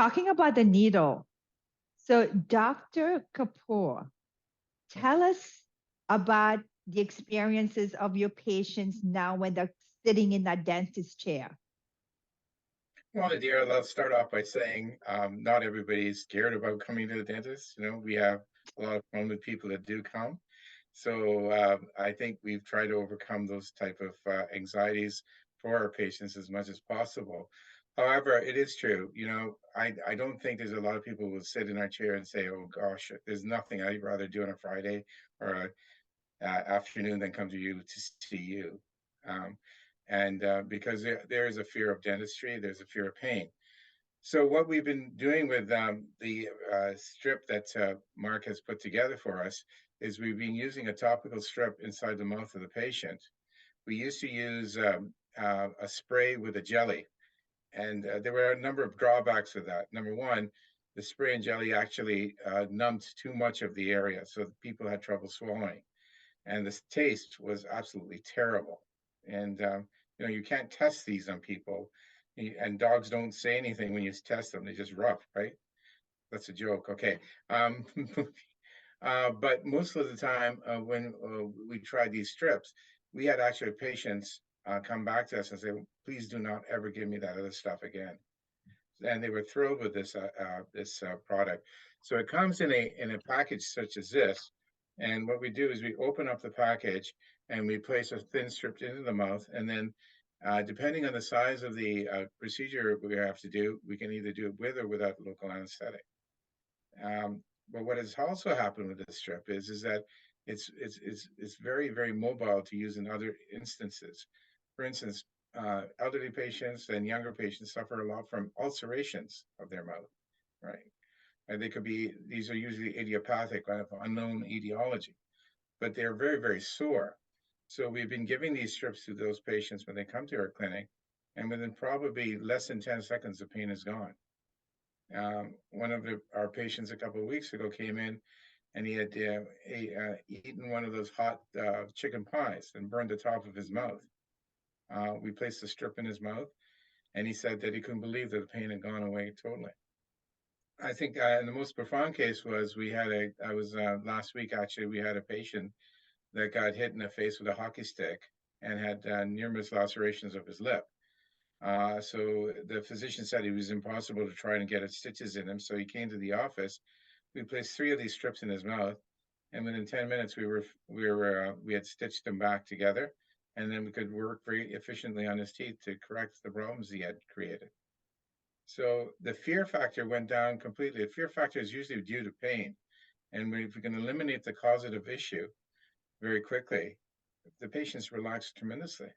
Talking about the needle. So, Dr. Kapur, tell us about the experiences of your patients now when they're sitting in that dentist chair. Well, Nadir, let's start off by saying not everybody's scared about coming to the dentist. We have a lot of fun with people that do come. So I think we've tried to overcome those type of anxieties for our patients as much as possible. However, it is true. I don't think there's a lot of people who will sit in our chair and say, "Oh gosh, there's nothing I'd rather do on a Friday or a afternoon than come to you to see you." Um, and because there is a fear of dentistry, there's a fear of pain. So what we've been doing with the strip that Mark has put together for us is we've been using a topical strip inside the mouth of the patient. We used to use a spray with a jelly, and there were a number of drawbacks with that. Number one, the spray and jelly actually numbed too much of the area, so people had trouble swallowing, and the taste was absolutely terrible. And you can't test these on people, and dogs don't say anything when you test them; they just rough, right? That's a joke. Okay. Um, but most of the time, when we tried these strips, we had actually patients come back to us and say, "Please do not ever give me that other stuff again." And they were thrilled with this product. So it comes in a package such as this, and what we do is we open up the package and we place a thin strip into the mouth, and then depending on the size of the procedure we have to do, we can either do it with or without local anesthetic. But what has also happened with this strip is that it's very, very mobile to use in other instances. For instance, elderly patients and younger patients suffer a lot from ulcerations of their mouth, right? And these are usually idiopathic, of unknown etiology, but they're very, very sore. So we've been giving these strips to those patients when they come to our clinic, and within probably less than 10 seconds, the pain is gone. One of our patients a couple of weeks ago came in, and he had eaten one of those hot chicken pies and burned the top of his mouth. We placed a strip in his mouth, and he said that he couldn't believe that the pain had gone away totally. I think the most profound case was last week actually, we had a patient that got hit in the face with a hockey stick and had numerous lacerations of his lip. So the physician said it was impossible to try and get stitches in him. So he came to the office. We placed 3 of these strips in his mouth, and within 10 minutes, we had stitched them back together, and then we could work very efficiently on his teeth to correct the problems he had created. So the fear factor went down completely. The fear factor is usually due to pain, and if we can eliminate the causative issue very quickly, the patients relax tremendously.